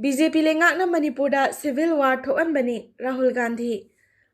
BJP लेंगाकना मणिपुरदा civil war थोकअनबनी राहुल गांधी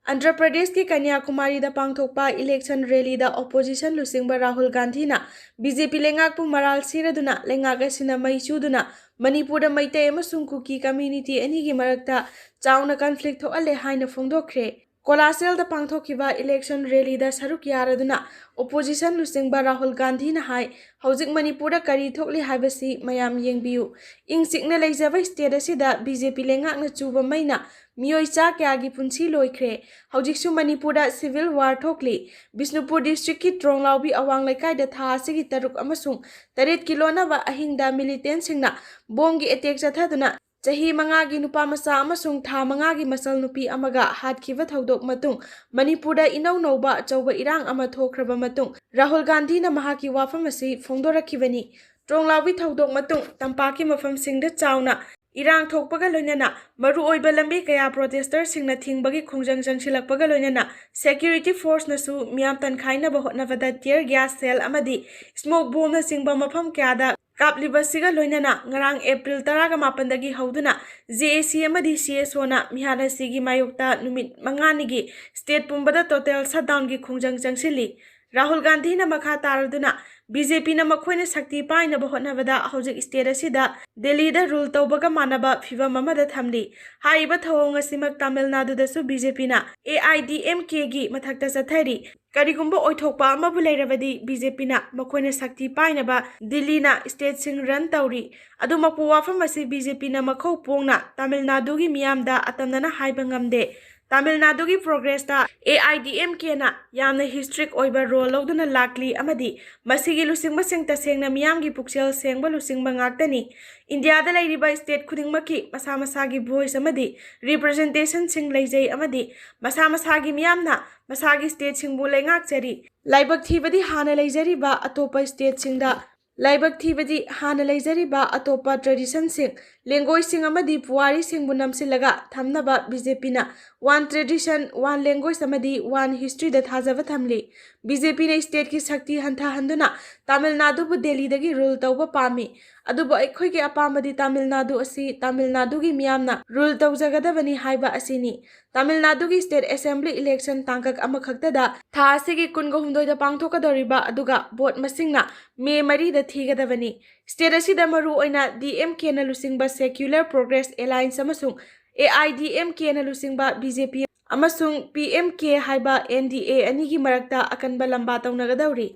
आंध्र प्रदेश की कन्याकुमारी पांगथोकपा इलेक्शन रैली ऑपोजिशन लुसिंग राहुल गांधी ना बीजेपी लेंगाकपु मराल सिरदुना लेंगाक असिना मई चुदुना मणिपुरदा मैतै अमसुंग कुकी कम्युनिटी अनिगी मरक्ता चाउना कॉन्फ्लिक्ट थोअले हाइना फोंदोखरे कोलासेल पांगथोकिबा इलेक्शन रैली सरुक यारदुना ऑपोजिशन लुसिंग राहुल गांधी ना हाई हौजिक मणिपुरदा करी थोकली हाइबसी मयाम येंबियु इंग चिकना लेजबा स्टेट असिदा बीजेपी लेंगाकना चुबा मैना मियोई चा क्यागी पुंसी लोइख्रे हौजिकसु मणिपुरदा सिविल वार थोकली बिष्णुपुर डिस्ट्रिक्ट की ट्रोंगलाउबी अवांग लेकाइदा था असिगी तरुक अमसुंग 8 किलोनबा अहिंगदा मिलिटेंट सिंगना बोंगी अटैक चथादुना चाही मंगागी नुपा मसा अमसुंग था मंगागी मसल नुपी अमगा हातखिबा थौदोक मतुंग मणिपुरदा इनौ नौबा अचौबा इरांग अमा थोख्रबा मतुंग राहुल गांधी ना महाकी वाफम असि फोंदोरखिबनी ट्रोंगलाउबी थौदोक मतुंग तंपाकी मफम सिंगदा चावना इरांग थोकपगा लोइनना मरु ओइबा लंबी कया प्रोटेस्टर सिंगना थिंगबगी खोंजंग जंगसिलकपगा लोइनना सिक्योरिटी फोर्स नसु मियाम तनखाइनबा होटनबदा टियर गैस सेल अमदी स्मोक बोम ना सिंगबा मफम क्यादा कापलिबसिगा लोइनना ngarang April 18 दगी हौदुना JAC अमदी CSO ना मिहानसिगी मायोक्ता नुमित मंगानिगी स्टेट पुंबदा टोटल शटडाउन की खोंजंग जंगसिली राहुल गांधी ना मखा तारदुना बीजेपी ना मखोइना शक्ति पाइनबा होटनबदा हौजिक स्टेट असिदा दिल्ली दा रूल तौबगा मानबा फिवम अमदा थमली हाइबा थौंग असिमक तमिलनाडु दसु बीजेपी ना AIDMK गी मथक्ता चथैरी करिगुंबा ओइथोकपा अमबु लेरबदी बीजेपी ना मखोइना शक्ति पाइनबा दिल्ली ना स्टेट सिंग रन तौरी अदुमकपु वाफम असि बीजेपी ना मखौ पोंगना तमिलनाडु गी मियामदा अतमना हाइबा ngamde तमिलनाडु की प्रोग्रेस AIDMK ना यामना हिस्ट्रिक ओइबा रोल लौदुना लाकली अमदी मसिगी लुसिंगबा सिंग तसेंगना मियामगी पुक्सेल सेंगबा लुसिंगबा ngaktani इंडिया दा लैरिबा स्टेट खुदिंगमकी मसा मसागी वॉइस अमदी रिप्रेजेंटेशन सिंग लैजै अमदी मसा मसागी मियामना मसागी स्टेट सिंगबु लैंगाकचरी लाइबक थीबदी हाना लैजरिबा अतोपा स्टेट सिंगदा लाइबक थीबदी हाना लैजरिबा अतोपा ट्रेडिशन सिंग लेंगोय सिंग अमदी पुवारी सिंगबु नमसिलगा थमनबा बीजेपी ना वन ट्रेडिशन वन लैंग्वेज अमदी वन हिस्ट्री दा थाजबा थमली बीजेपी ने स्टेट की शक्ति हंथा हंदुना तमिलनाडु बु दिल्ली दगी रूल तौबा पामी अदुबो अखोय के अपामदी तमिलनाडु असि तमिलनाडु की मियामना रूल तौजगदबनी हाइबा असिनी तमिलनाडु की स्टेट असेंबली इलेक्शन तांकक अमखक्तदा था असिगी 19 दा पांगथोकदोरिबा अदुगा वोट मसिंगना मे 3 दा थीगदबनी स्टेट असिदा मरु ओइना DMK ना लुसिंगबा सेक्युलर प्रोग्रेस एलायंस अमसुंग AIDMK ना लुसिंगबा BJP अमसुंग PMK हाइबा NDA अनिगी मरक्ता अकनबा लंबा तौनगदौरी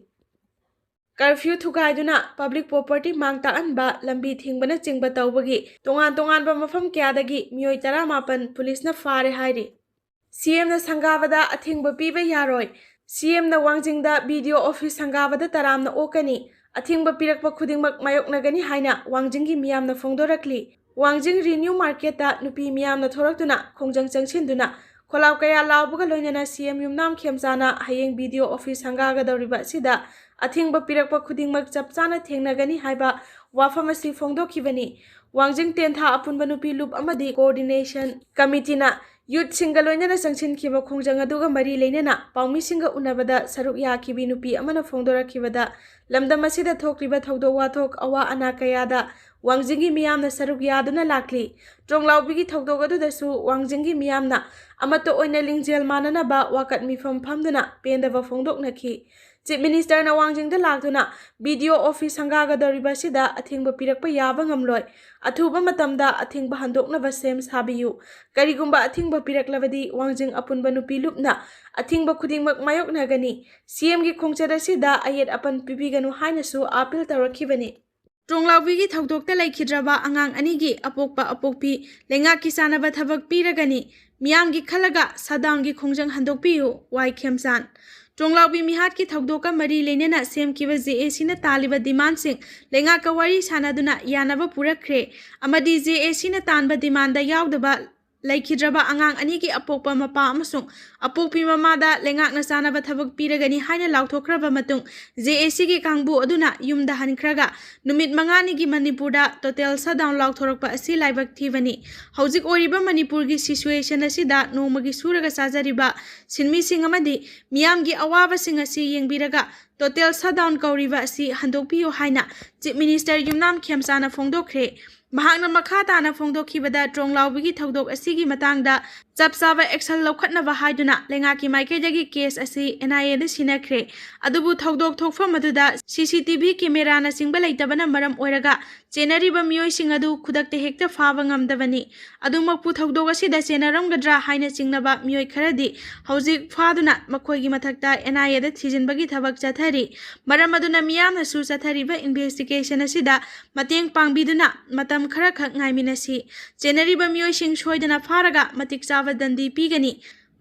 कर्फ्यू थुगाइदुना पब्लिक प्रॉपर्टी मांगता अनबा लंबी थिंगबना चिंगबा तौबगी तोंगान तोंगानबा मफम क्यादगी मियोई 18 पुलिसना फारे हाइरी CM ना संगाबदा अथिंगबा पीबा यारोय CM ना वांजिंगदा वीडियो ऑफिस संगाबदा तरामना ओकनी अथिंगबा पिरकबा खुदिंगमक मायोकनगनी हाइना वांजिंगी मियामना फोंदोरकली वांजिंग रिन्यू मार्केटता नुपी मियामना थोरक्तुना खोंजंग चंगसिनदुना खोलाव कया लावबगा लोइनना CM युमनाम खेमचाना हयेंग वीडियो ऑफिस संगागदौरिबा सिदा अथिंगबा पिरकबा खुदिंगमक चपचाना थेंगनगनी हाइबा वाफम असि फोंदोखिबनी वांजिंग तेंथा अपुनबा नुपी लुप अमदी कोऑर्डिनेशन कमिटीना यूथ सिंगल लोइनना संगसिनखिबा खोंजंग अदुगा मरी लेनना पाउमी सिंग उनबदा सरुक याखिबी नुपी अमना फोंदोरखिबदा लमदम असिदा थोकलिबा थौदो वाथोक अवा अना कयादा वांजिंगी मियामना सरुक यादुना लाखली ट्रोंगलाउबीगी थौदोगदुदसु वांजिंगी मियामना अमतो ओइना लिंगजेल माननबा वाकत मिफम फमदुना पेंदबा फोंदोकनखी चीफ मिनिस्टर ना वांजिंगदा लाक्तुना वीडियो ऑफिस संगागदौरिबा सिदा अथिंगबा पिरकपा याबा ngamloi अथुबा मतमदा अथिंगबा हंदोकनबा सेम साबियु करिगुंबा अथिंगबा पिरकलबदी वांजिंग अपुनबा नुपी लुपना अथिंगबा खुदिंगमक मायोकनगनी CM की खोंगचदा सिदा अयेत अपन पिबिगनु हाइनसु अपील तौरखिबनी ट्रोंगलाउबीगी थौदोकता लैखिद्रबा अंगांग अनिगी अपोकपा अपोकपी लेंगाकी सानबा थबक पीरगनी मियामगी खलगा शटडाउन की खोंजंग हंदोकपियु वाई खेमसान ट्रोंगलाउबी मिहात की थौदोका मरी लेनेना सेमकिबा JAC ना तालिबा डिमांड सिंग लेंगाका वारी सानादुना यानबा पुरखरे अमदी JAC ना तानबा डिमांडा यावदबा लैखिद्रबा अंगांग अनिगी अपोकपा मपा अमसुंग अपोकपी ममादा लेंगाकना सानबा थबक पीरगनी हाइना लाउथोखरबा मतुंग JAC की कांगबु अदुना युमदा हनखरगा नुमित मंगानिगी मणिपुरदा टोटल शटडाउन लाउथोरकपा असि लाइबक थीबनी हौजिक ओरिबा मणिपुर की सिचुएशन असिदा नोमगी सुरगा साजरिबा सिनमी सिंग अमदी मियामगी अवाबा सिंग असि येंगबिरगा टोटल शटडाउन कौरिबा असि हंदोकपियो हाइना चीफ मिनिस्टर युमनाम खेमचाना फोंदोखरे ꯃꯍꯥꯛꯅ ꯃꯈꯥ ꯇꯥꯅ ꯐꯣꯡꯗꯣꯛꯈꯤꯕꯗ ꯇ꯭ꯔꯣꯡꯂꯥꯎꯕꯤꯒꯤ ꯊꯧꯗꯣꯛ ꯑꯁꯤꯒꯤ ꯃꯇꯥꯡꯗ ꯆꯞ ꯆꯥꯕ ꯑꯦꯛꯁꯟ ꯂꯧꯈꯠꯅꯕ ꯍꯥꯏꯗꯨꯅ ꯂꯩꯉꯥꯛꯀꯤ ꯃꯥꯏꯀꯩꯗꯒꯤ ꯀꯦꯁ ꯑꯁꯤ NIAꯗ ꯁꯤꯟꯅꯈ꯭ꯔꯦ ꯑꯗꯨꯕꯨ ꯊꯧꯗꯣꯛ ꯊꯣꯛꯐꯝ ꯑꯗꯨꯗ CCTV ꯀꯦꯃꯦꯔꯥꯅꯆꯤꯡꯕ ꯂꯩꯇꯕꯅ ꯃꯔꯝ ꯑꯣꯏꯔꯒ ꯆꯦꯟꯅꯔꯤꯕ ꯃꯤꯑꯣꯏꯁꯤꯡ ꯑꯗꯨ ꯈꯨꯗꯛꯇ ꯍꯦꯛꯇ ꯐꯥꯕ ꯉꯝꯗꯕꯅꯤ ꯑꯗꯨꯃꯛꯄꯨ ꯊꯧꯗꯣꯛ ꯑꯁꯤꯗ ꯆꯦꯟꯅꯔꯝꯒꯗ꯭ꯔꯥ ꯍꯥꯏꯅ ꯆꯤꯡꯅꯕ ꯃꯤꯑꯣꯏ ꯈꯔꯗꯤ ꯍꯧꯖꯤꯛ ꯐꯥꯗꯨꯅ ꯃꯈꯣꯏꯒꯤ ꯃꯊꯛꯇ NIAꯗ ꯊꯤꯖꯤꯟꯕꯒꯤ ꯊꯕꯛ ꯆꯠꯊꯔꯤ ꯃꯔꯝ ꯑꯗꯨꯅ ꯃꯤꯌꯥꯝꯅꯁꯨ ꯆꯠꯊꯔꯤꯕ ꯏꯟꯚꯦꯁꯇꯤꯒꯦꯁꯟ ꯑꯁꯤꯗ ꯃꯇꯦꯡ ꯄꯥꯡꯕꯤꯗꯨꯅ ꯃꯇꯝ ꯈꯔꯈꯛ ꯉꯥꯏꯃꯤꯟꯅꯁꯤ ꯆꯦꯟꯅꯔꯤꯕ ꯃꯤꯑꯣꯏꯁꯤꯡ ꯁꯣꯏꯗꯅ ꯐꯥꯔꯒ ꯃꯇꯤꯛ ꯆꯥꯕ ꯗꯟꯗꯤ ꯄꯤꯒꯅꯤ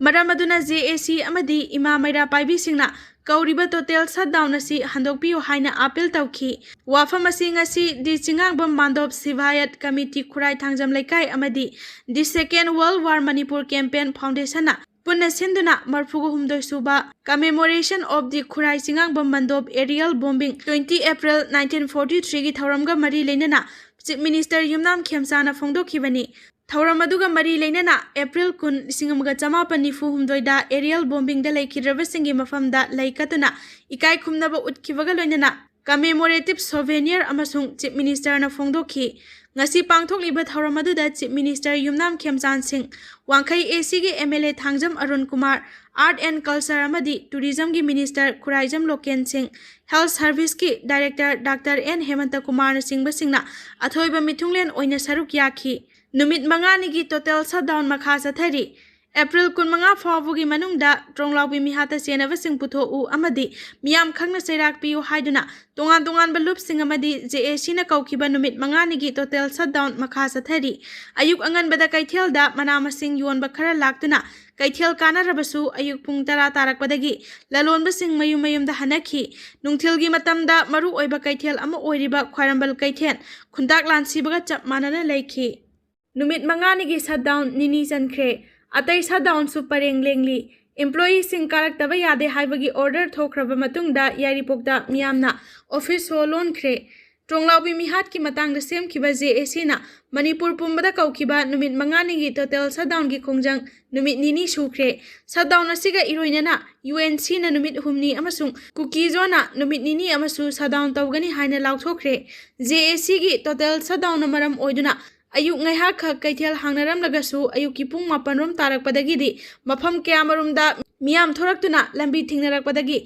ꯃꯔꯝ ꯑꯗꯨꯅ JAC ꯑꯃꯗꯤ ꯏꯃꯥ ꯃꯩꯔꯥ ꯄꯥꯏꯕꯤꯁꯤꯡꯅ ꯀꯧꯔꯤꯕ ꯇꯣꯇꯦꯜ ꯁꯠꯗꯥꯎꯟ ꯑꯁꯤ ꯍꯟꯗꯣꯛꯄꯤꯌꯨ ꯍꯥꯏꯅ ꯑꯄꯤꯜ ꯇꯧꯈꯤ ꯋꯥꯐꯝ ꯑꯁꯤ ꯉꯁꯤ ꯗꯤ ꯆꯤꯡꯉꯥꯡꯕꯝ ꯃꯥꯟꯗꯣꯞ ꯁꯤꯚꯥꯌꯠ ꯀꯃꯤꯇꯤ ꯈꯨꯔꯥꯏ ꯊꯥꯡꯖꯝ ꯂꯩꯀꯥꯏ ꯑꯃꯗꯤ the second world war Manipur campaign ꯐꯥꯎꯟꯗꯦꯁꯟꯅ ꯄꯨꯟꯅ ꯁꯤꯟꯗꯨꯅ 34 ꯁꯨꯕ commemoration of the Khurai Chingangbam ꯃꯥꯟꯗꯣꯞ ꯑꯦꯔꯤꯌꯜ ꯕꯣꯝꯕꯤꯡ 20 ꯑꯦꯄ꯭ꯔꯤꯜ 1943ꯒꯤ ꯊꯧꯔꯝꯒ ꯃꯔꯤ ꯂꯩꯅꯅ ꯆꯤꯞ ꯃꯤꯅꯤꯁꯇꯔ ꯌꯨꯝꯅꯥꯝ ꯈꯦꯝꯆꯥꯅ ꯐꯣꯡꯗꯣꯛꯈꯤꯕꯅꯤ ꯊꯧꯔꯝ ꯑꯗꯨꯒ ꯃꯔꯤ ꯂꯩꯅꯅ ꯑꯦꯄ꯭ꯔꯤल 10, 1994ꯗ ꯑꯦꯔꯤꯌꯜ ꯕꯣꯝꯕꯤꯡꯗ ꯂꯩꯈꯤꯗ꯭ꯔꯕꯁꯤꯡꯒꯤ ꯃꯐꯝꯗ ꯂꯩ ꯀꯠꯇꯨꯅ ꯏꯀꯥꯏ ꯈꯨꯝꯅꯕ ꯎꯠꯈꯤꯕꯒ ꯂꯣꯏꯅꯅ कमेमोरेटिव सोवेनियर अमसुंग चीफ मिनिस्टर फोंदोखी ngasi पांगथोकलिबा थौरम अदुदा chief minister Yumnam Khemchand Singh Wangkhei AC के MLA Thangjam Arun Kumar art and culture अमदी टूरिज्म की minister Khuraijam Loken Singh health service की director doctor N Hemant Kumar Singh सिंहना अथोइबा मिथुंगलेन ओइना सरुक याखी नुमित मंगानी टोटल शटडाउन मखा चथरी April 15 फावुगी मनुंगदा ट्रोंगलाउबी मिहाता सेनबसिंग पुथोउ अमदी मियाम खंगना सैराक पियु हाइदुना तोंगान तोंगान बलुप सिंग अमदी JAC ना कौखिबा नुमित मंगानिगी टोटल शटडाउन मखा चथरी अयुक अंगनबदा कैथेलदा मना मसिंग योनबा खरा लाक्तुना कैथेल कानारबसु अयुक पुंग 10 तारकपदगी ललोनबा सिंग मयुम मयुमदा हनखी नुंगथिलगी मतमदा मरु ओइबा कैथेल अमा ओइरिबा ख्वारंबल कैथेन खुंदाक लानसिबगा चप मानना लैखी नुमित मंगानिगी शटडाउन निनी चनख्रे अतई शटडाउन सु परेंग लेंगली एम्प्लॉई सिंग कारक्तबा यादे हाइबगी ऑर्डर थोख्रबा मतुंगदा यारिपोकदा मियामना ऑफिस हो लोनख्रे ट्रोंगलाउबी मिहात की मतंगदा सेमखिबा JAC ना मणिपुर पुंबदा कौखिबा नुमित मंगानिगी टोटल शटडाउन की खोंजंग नुमित निनी सुख्रे शटडाउन असिगा इरोइनना UNC ना नुमित हुमनी अमसुंग कुकीजोना नुमित निनी अमसु शटडाउन तौगनी हाइना लाउथोख्रे JAC की टोटल शटडाउन मरम ओइदुना अयुक ngaiha kha kaithel hangnaram lagasu ayuk ki pung 8 rom tarakpadagi di mafam kyamarumda miyam thoraktuna lambi thingnarakpadagi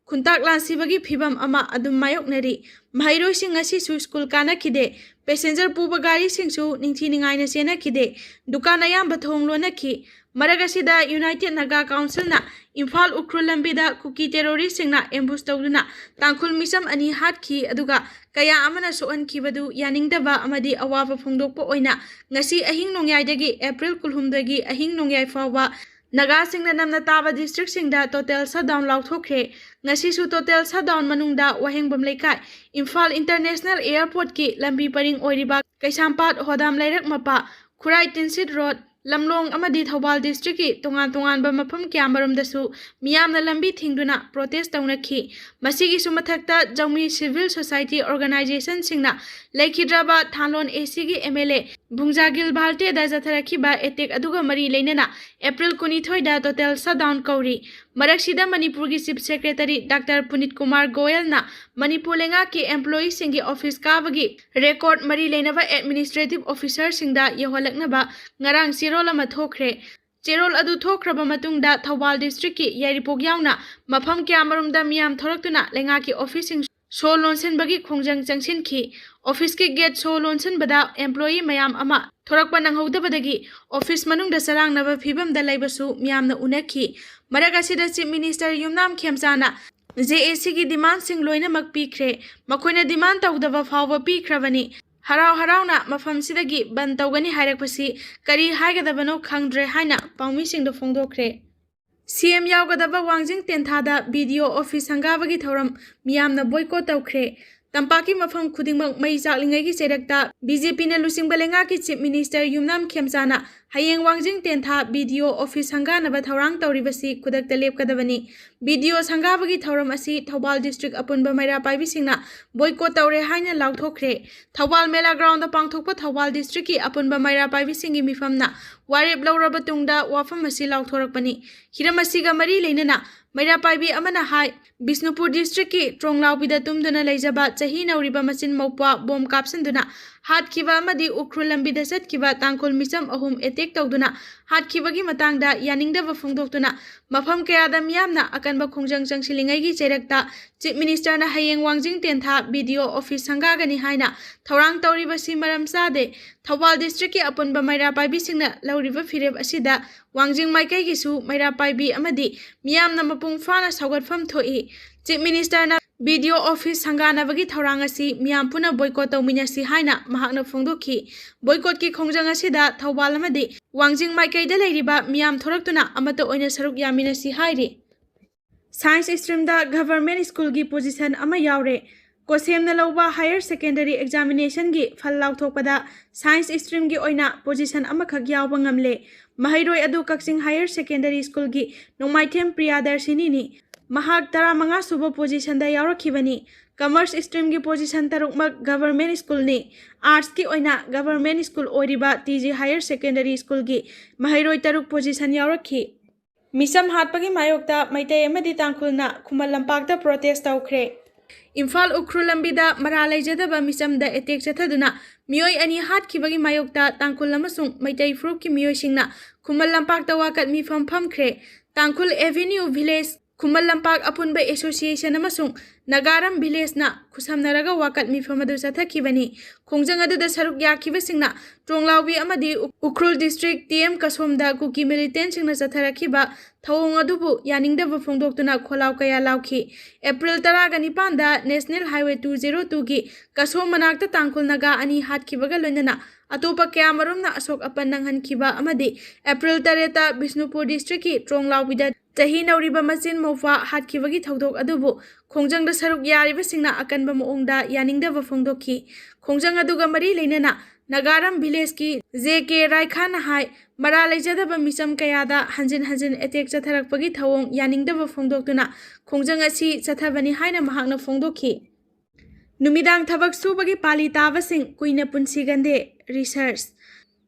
khuntak lansibagi phibam ama adum mayoknari mahairoi sing asi su school kana khide passenger puba gari sing su ningthi ningai na sena khide dukan ayam bathong lo na khi maragasida United Naga Council na Imphal Ukrul Lambida Kuki terrorist sing na ambush tawduna tangkhul misam ani hat khi aduga kaya amana soan khibadu yaningdaba amadi awaba phongdokpa oina ngasi ahing nongyai April 12 ahing nongyai fawa Naga sing na namna taba district sing da total shutdown lauthokre ngasi su total shutdown manungda wahengbam leikai Imphal International Airport ki lambi paring oiriba Kaisampat Hodam Lairak Mapa Khurai Tinsit Road Lamlong amadi Thobal district ki tongan tongan ba mafam kyamarum dasu miyamna lambi thingduna protest taunakhi masigi sumathakta Jaumi Civil Society Organization singna Laikhidraba Thanlon AC ki MLA Bungjagil Bhalte da jatharakhi ba etek aduga mari leinana April 23 da total shutdown kauri Maraksida Manipur ki Chief Secretary Dr. Punit Kumar Goyal na Manipur lenga ki employee singi office kabagi record mari leinaba administrative officer singda yaholaknaba ngarang chirol ama thokre Cherol adu thokraba matungda Thobal district ki yaripok yauna mafam kyamarumda miyam thoraktuna lenga ki office sing so lonsen bagi khongjang changsin ki office ki gate so lonsen bada employee mayam ama thorakpa nanghodabadagi office manungda sarang naba phibam da laibasu miyamna unakhi maragasida chief minister yumnam khemchana JAC की demand सिंग लोइना मक पीख्रे मखोइना demand तौदबा फावबा पीख्रबनी हराव हरावना मफम सिदगी बन तौगनी हायरकपसी करी हायगदबनो खंगद्रे हाइना पाउमी सिंगदो फोंदोख्रे CM यावगदबा वांजिंग तेंथादा video office हंगाबगी थौरम मियामना boycott तौख्रे तंपाकी मफम खुदिंगमक मई चाकलिंगैगी चेरकता BJP ने लुसिंगबलेंगा की chief minister Yumnam खेमचाना हयेंग वांजिंग तेंथा video office हंगानबा थौरांग तौरिबसी खुदकता लेपकदबनी video संगाबगी थौरम असी Thoubal district अपुनबा मैरा पाइबिसिंगना boycott तौरे हाइना लाउथोख्रे Thoubal मेला ground पांगथोकपा Thoubal district की अपुनबा मैरा पाइबिसिंगी मिफमना वारेप लौरबा तुंगदा वाफम असी लाउथोरकपनी हिरम असीगा मरी लेनना मैरा पाइबी अमना हाई बिष्णुपुर डिस्ट्रिक्ट की ट्रोंगलाउबीदा तुमदुना लेजबा चही नौरिबा मचिन मौपा बोम कापसनदुना हादखिबा अमदि उख्रुल लंबिदा चटखिबा तांखुल मिचम अहुम एटेक तौदुना हादखिबगी मतांगदा यानिंगदबा फोंदोक्तुना मफम कयादा मियामना अकनबा खोंजंग चंगसिलिंगैगी चेरकता चीफ मिनिस्टरना हयेंग वांजिंग टेंथा वीडियो ऑफिस संगागनी हाइना थौरांग तौरिबसी मरम चादे थौबाल डिस्ट्रिक्ट की अपुनबा मैरापाइबीसिंगना लौरिबा फिरेब असिदा वांजिंग माइकैगिसु मैरापाइबी अमदि मियामना मपुंग फाना सौगतफम थोई चीफ मिनिस्टरना वीडियो ऑफिस संगानबगी थौरांग असि मियाम पुना बॉयकॉट तौमिनसी हाइना महाकना फोंदोखी बॉयकॉट की खोंजंग असिदा थौबाल अमदि वांजिंग माइकैदा लेरिबा मियाम थोरक्तुना अमतो ओइना सरुक यामिनसी हाइरि साइंस स्ट्रीम दा गवर्नमेंट स्कूल की पोजीशन अमा यावरे कोसेमना लौबा हायर सेकेंडरी एग्जामिनेशन की फल लाउथोकपदा साइंस स्ट्रीम की ओइना position अमखक यावबा ngamle mahiroi adu kaksing higher secondary school की नोमाइथेम प्रियादर्शिनी नि महाक 15 सुबह पोजीशन दा यावरखिबनी कॉमर्स स्ट्रीम की पोजीशन तरुकमक गवर्नमेंट स्कूल नि आर्ट्स की ओइना गवर्नमेंट स्कूल ओरिबा टीजी हायर सेकेंडरी स्कूल की mahiroi तरुक पोजीशन यावरखि मिसम हाटपगी मायोक्ता मैतै अमदि तांखुलना खुमल लंपाक्ता प्रोटेस्ट तौखरे इम्फाल उख्रुल लंबिदा मरा लेजदबा मिसमदा एटेक चथदुना मियोई अनि हाटखिबगी मायोक्ता तांखुल अमसुंग मैतै फ्रुप की मियोइसिंगना खुमल लंपाक्ता वाकत मिफम फमखरे तांखुल एवेन्यू विलेज खुमल लंपाक अपुनबा एसोसिएशन अमसुंग नगारम विलेज ना खुसमनरगा वाकत मिफम अदु चथखिबनी खोंजंग अदुदा सरुक याखिबसिंगना ट्रोंगलाउबी अमदि उख्रुल डिस्ट्रिक्ट टीएम कसोमदा कुकी मिलिटेंट सिंगना चथरखिबा थौंग अदुबु यानिंगदबा फोंदोक्तुना खोलाव कया लाउखि एप्रिल 19 दा नेशनल हाईवे 202 की कसोम मनाक्ता तांखुल नगा अनि हाटखिबगा लोइनना अतोपा क्यामरुमना अशोक अपन नंगहनखिबा अमदि एप्रिल 13 बिष्णुपुर डिस्ट्रिक्ट की ट्रोंगलाउबीदा चही नौरिबा मचिन मौफा हाटखिबगी थौदोक अदुबु खोंजंगदा सरुक यारिबसिंगना अकनबा मोंगदा यानिंगदबा फोंदोखि खोंजंग अदुगा मरी लेनना नगारम विलेज की जेके रायखान हाई मरा लेजदबा मिसम कयादा हंजिन हंजिन एटेक चथरकपगी थौंग यानिंगदबा फोंदोक्तुना खोंजंग असि चथबनी हाइना महाकना फोंदोखि नुमिदांग थबक सुबगी पाली ताबसिंग कुइना पुंसिगंदे रिसर्च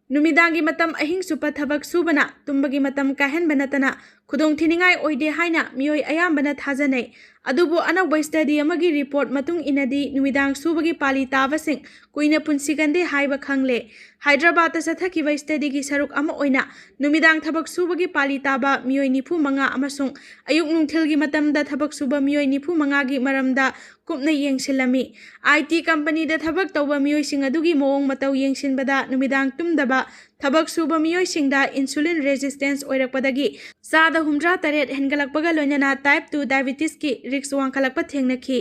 नुमिदांगी मतम अहिंग सुप थबक सुबना तुम्बगी मतम काहनबा नतना खुदोंग थिनिंगाई ओइदे हाइना मियोई अयामबना थाजनै अदुबु अनौबा स्टडी अमगी रिपोर्ट मतुंग इनदी नुमिदांग सुबगी पाली ताबसिंग कुइना पुंसिगंदे हाइबा खंगले हैदराबाद चथखिबा स्टडी की सरुक अमा ओइना नुमिदांग थबक सुबगी पाली ताबा मियोई 95 अमसुंग अयुक नुंथिलगी मतमदा थबक सुबा मियोई 95 गी मरमदा कुपना येंगसिलमी आईटी कंपनी दा थबक तौबा मियोई सिंग अदुगी मोंग मतौ येंगसिनबदा नुमिदांग तुमदबा थबक सुबा मियोई सिंगदा इंसुलिन रेजिस्टेंस ओइरकपदगी सादा 103 हेनगलकपगा लोइनना टाइप 2 डायबिटीज की रिक्स वांखलकपा थेंगनखि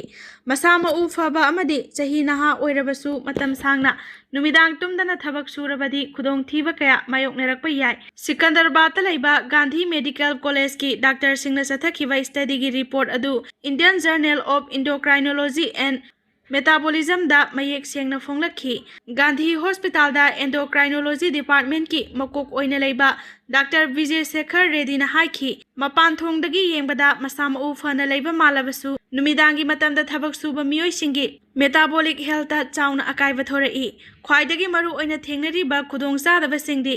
मसामा उ फबा अमदि चही नहा ओइरबसु मतम सांगना नुमिदांग तुमदना थबक सुरबदी खुदोंग थीबा कया मायोकनरकपा याय सिकंदराबाद लैबा गांधी मेडिकल कॉलेज की डॉक्टर सिंगना चथखिबा स्टडी की रिपोर्ट अदु Indian journal of endocrinology and metabolism दा मयेक सेंगना फोंगलखि गांधी हॉस्पिटल दा एंडोक्राइनोलॉजी डिपार्टमेंट की मकोक ओइना लैबा डॉक्टर विजय शेखर रेड्डी ना हाइखि मपान थोंगदगी येंगबदा मसाम उ फना लैबा मालबसु नुमिदांगी मतमदा थबक सुबा मियोई सिंगी मेटाबॉलिक हेल्थ चाउना अकाइबा थोरई ख्वाइदगी मरु ओइना थेंगनरिबा खुदोंग चादबा सिंगदी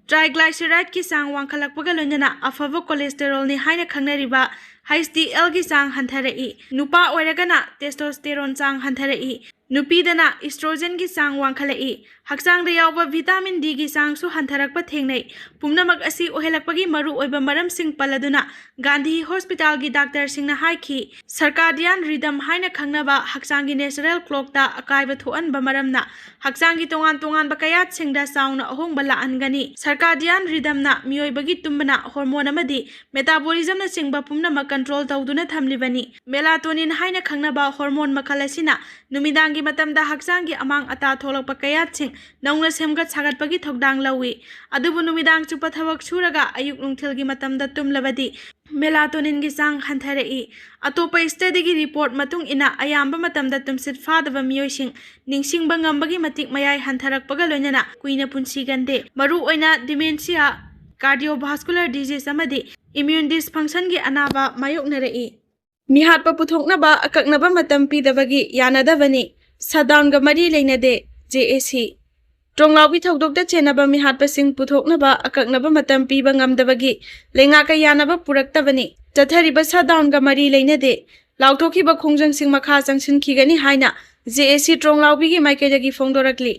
ट्राइग्लाइसराइड की सांग वांखलकपगा लोइनना अफबा कोलेस्टेरोल नि हाइना खंगनरिबा HDL की चांग हंथरई नुपा ओइरगना टेस्टोस्टेरोन चांग हंथरई नुपीदना इस्ट्रोजन की चांग वांखलई हक्चांग यावबा विटामिन डी की चांग सु हंथरकपा थेंगनै पुमनमक असि ओहेलकपगी मरु ओइबा मरम सिंग पलदुना गांधी हॉस्पिटल की डॉक्टर सिंगना हाइखि सरकादियन रिदम हाइना खंगनबा हक्चांग की नेचुरल क्लॉकता अकाइबा थोअनबा मरमना हक्चांग की तोंगान तोंगानबा कयात सिंगदा चाउना अहोंगबा लाअनगनी सरकादियन रिदमना मियोइबगी तुंबना हार्मोन अमदि मेटाबॉलिज्मना चिंगबा पुमनमक कंट्रोल तौदुना थमलिबनी मेलाटोनिन हाइना खंगनबा हार्मोन मखल असिना नुमिदांगी मतमदा हक्चांग की अमांग अता थोलकपा कयात सिंग नौना सेमगत सागतपगी थौदांग लौई अदुबु नुमिदांग चुपा थबक सुरगा अयुक नुंथिलगी मतमदा तुमलबदी मेलाटोनिन की चांग हंथरई अतोपा स्टडी की रिपोर्ट मतुंग इना अयाम्बा मतमदा तुमसित फादबा मियोइसिंग निंगसिंगबा ngambagi matik mayai hantharakpaga loinana kuina punsigande maru oina dementia cardiovascular disease amadi immune dysfunction gi anaba mayoknarai mihatpa puthoknaba akaknaba matam pidabagi yanadabani shutdown ga mari leinade JAC Tronglaugi thokdokta chenaba mihatpa sing puthoknaba akaknaba matam piba ngamdabagi lenga ka yanaba puraktabani chathariba shutdown ga mari leinade lauthokiba khongjang sing makha changsin khigani haina JAC Tronglaubi gi maikaidagi phongdorakli